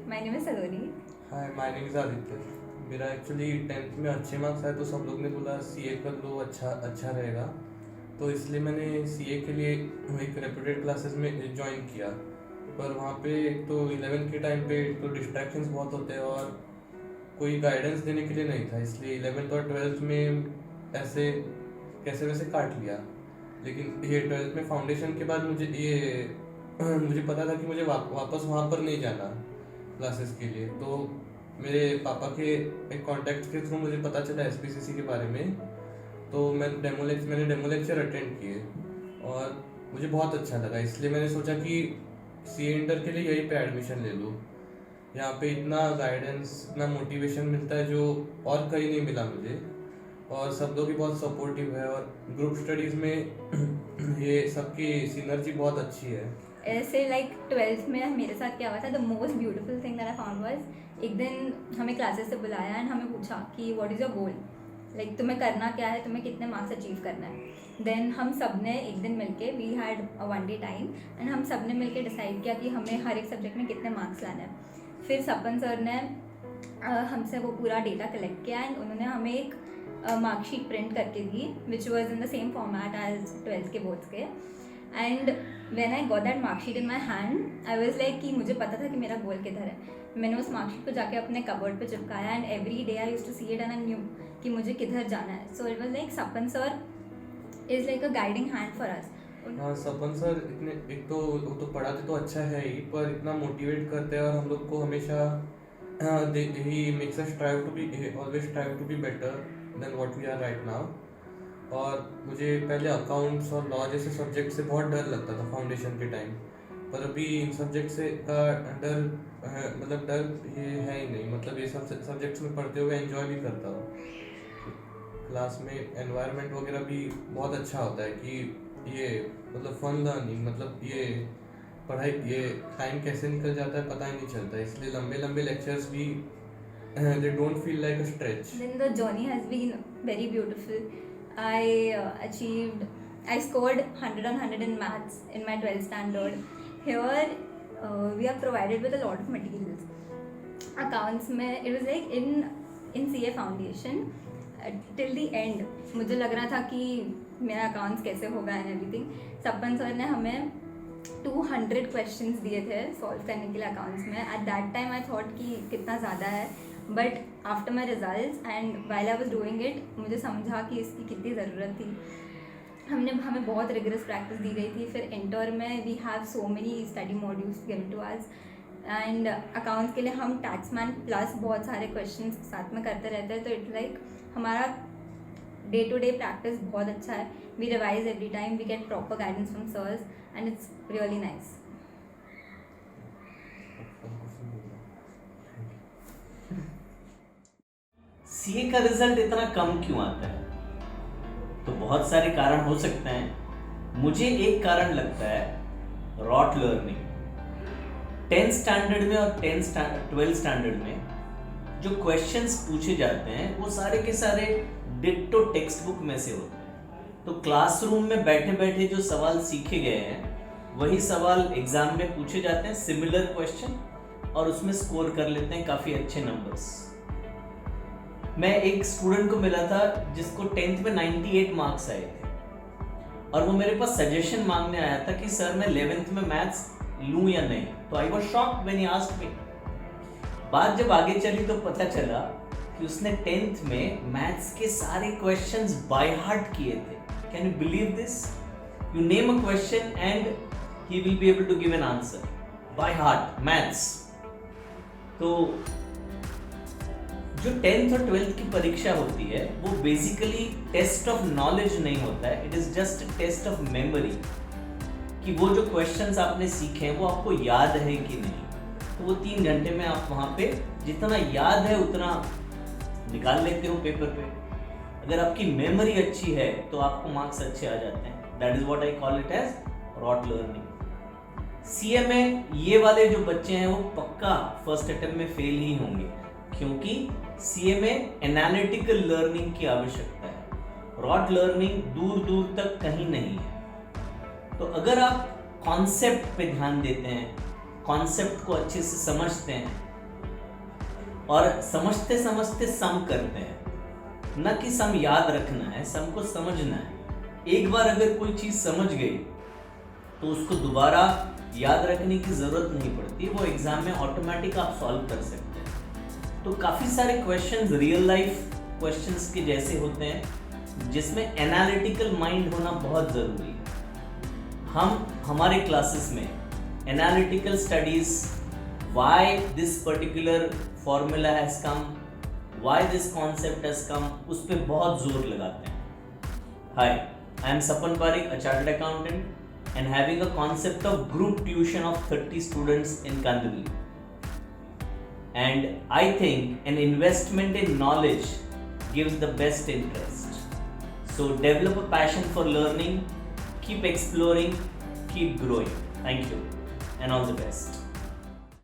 My name is Saloni. Hi my name is Aditya. मेरा actually 10th में अच्छे marks आए तो सब लोग ने बोला सीए कर लो, अच्छा अच्छा रहेगा। तो इसलिए मैंने सीए के लिए एक रेप्यूटेड क्लासेस में ज्वाइन किया। पर वहाँ पे एक तो 11 के टाइम पे एक तो डिस्ट्रैक्शंस बहुत होते हैं और कोई गाइडेंस देने के लिए नहीं था, इसलिए 11th और 12th में ऐसे कैसे वैसे काट लिया। लेकिन ये 12th में फाउंडेशन के बाद मुझे पता था कि मुझे वापस वहाँ पर नहीं जाना क्लासेस के लिए। तो मेरे पापा के एक कॉन्टैक्ट के थ्रू मुझे पता चला एसपीसीसी के बारे में। तो मैंने डेमो लेक्चर अटेंड किए और मुझे बहुत अच्छा लगा, इसलिए मैंने सोचा कि सी इंटर के लिए यहीं पे एडमिशन ले लूँ। यहाँ पे इतना गाइडेंस, इतना मोटिवेशन मिलता है जो और कहीं नहीं मिला मुझे। और सब लोग भी बहुत सपोर्टिव है और ग्रुप स्टडीज़ में ये सबकी सिनर्जी बहुत अच्छी है। ऐसे लाइक 12th में मेरे साथ क्या हुआ था, the most beautiful thing that I found was, एक दिन हमें क्लासेस से बुलाया एंड हमें पूछा कि what is your goal, like तुम्हें करना क्या है, तुम्हें कितने मार्क्स अचीव करना है। देन हम सब ने एक दिन मिलके, we had a 1 day time and हम सब ने मिलके डिसाइड किया कि हमें हर एक सब्जेक्ट में कितने मार्क्स लाने हैं। फिर सपन सर ने हमसे वो पूरा डेटा कलेक्ट किया एंड उन्होंने हमें एक मार्कशीट प्रिंट करके दी which was in the same format as 12th के बोर्ड्स के। And when I got that marksheet in my hand, I was like कि मुझे पता था कि मेरा गोल किधर है। मैंने उस मार्कशीट को जाके अपने कबर्ड पे चिपकाया and every day I used to see it and I knew कि मुझे किधर जाना है। So it was like Sapan sir is like a guiding hand for us. हाँ, सपन सर इतने, एक तो वो तो पढ़ाते तो अच्छा है ही, पर इतना मोटिवेट करते हैं और हम लोग को हमेशा ही makes us try to be always try to be better than what we are right now. और मुझे पहले अकाउंट्स और लॉ जैसे सब्जेक्ट से बहुत डर लगता था फाउंडेशन के टाइम, पर अभी इन सब्जेक्ट से का डर मतलब डर ये है ही नहीं। मतलब ये सब सब्जेक्ट्स में पढ़ते हुए एंजॉय भी करता हूँ। क्लास में एनवायरनमेंट वगैरह भी बहुत अच्छा होता है कि ये मतलब फन लर्निंग, मतलब ये पढ़ाई, ये टाइम कैसे निकल जाता है पता ही नहीं चलता, इसलिए लंबे लंबे लेक्चर्स भी they don't feel like a stretch. Then the journey has been very beautiful. I scored 100 on 100 in maths in my 12th standard. Here we are provided with a lot of materials. Accounts में it was like in CA foundation till the end मुझे लग रहा था कि मेरा accounts कैसे होगा and everything. Sapan sir ने हमें 200 क्वेश्चंस दिए थे सॉल्व करने के लिए अकाउंट्स में। At that time I thought कि कितना ज़्यादा है, but after my results and while I was doing it मुझे समझा कि इसकी कितनी ज़रूरत थी। हमें बहुत रिगरस प्रैक्टिस दी गई थी। फिर इंटर में we have so many study modules given to us and accounts के लिए हम टैक्समैन प्लस बहुत सारे क्वेश्चन साथ में करते रहते हैं। तो इट्स लाइक हमारा डे टू डे प्रैक्टिस बहुत अच्छा है। We revise every time, we get proper guidance from sirs and it's really nice. CA का रिजल्ट इतना कम क्यों आता है? तो बहुत सारे कारण हो सकते हैं। मुझे एक कारण लगता है रॉट लर्निंग। 10th स्टैंडर्ड में और 12th स्टैंडर्ड में जो क्वेश्चंस पूछे जाते हैं वो सारे के सारे डिट्टो टेक्स्ट बुक में से होते हैं। तो क्लासरूम में बैठे बैठे जो सवाल सीखे गए हैं वही सवाल एग्जाम में पूछे जाते हैं, सिमिलर क्वेश्चन, और उसमें स्कोर कर लेते हैं काफ़ी अच्छे नंबर्स। मैं एक स्टूडेंट को मिला था जिसको 10th में 98 मार्क्स आए थे और वो मेरे पास सजेशन मांगने आया था कि सर मैं 11th में मैथ्स लूं या नहीं। तो I was shocked when he asked me. बात जब आगे चली तो पता चला कि उसने 10th में मैथ्स के सारे क्वेश्चंस बाय हार्ट किए थे। Can you believe this? You name a question and he will be able to give an answer by heart, maths. तो जो 10th और 12th की परीक्षा होती है वो बेसिकली टेस्ट ऑफ नॉलेज नहीं होता है, it is just test of memory, कि वो जो क्वेश्चंस आपने सीखे हैं वो आपको याद है कि नहीं। तो वो 3 घंटे में आप वहाँ पे जितना याद है उतना निकाल लेते हो पेपर पे। अगर आपकी मेमोरी अच्छी है तो आपको मार्क्स अच्छे आ जाते हैं। That is what I call it as rote learning. CA में ये वाले जो बच्चे हैं वो पक्का फर्स्ट अटेम्प्ट में फेल ही होंगे, क्योंकि सीए में एनालिटिकल लर्निंग की आवश्यकता है। रॉट लर्निंग दूर दूर तक कहीं नहीं है। तो अगर आप कॉन्सेप्ट पे ध्यान देते हैं, कॉन्सेप्ट को अच्छे से समझते हैं, और समझते समझते सम करते हैं, न कि सम याद रखना है, सम को समझना है। एक बार अगर कोई चीज समझ गई तो उसको दोबारा याद रखने की जरूरत नहीं पड़ती, वो एग्जाम में ऑटोमेटिक आप सॉल्व कर सकते हैं। तो काफी सारे क्वेश्चंस रियल लाइफ क्वेश्चंस के जैसे होते हैं जिसमें एनालिटिकल माइंड होना बहुत जरूरी है। हम हमारे क्लासेस में analytical studies, why this particular formula has come, why this concept has come, उस पर बहुत जोर लगाते हैं। Hi, I am Sapan Parik, a chartered accountant and having a concept of group tuition of 30 students in Kandivali. And I think an investment in knowledge gives the best interest. So develop a passion for learning, keep exploring, keep growing. Thank you and all the best.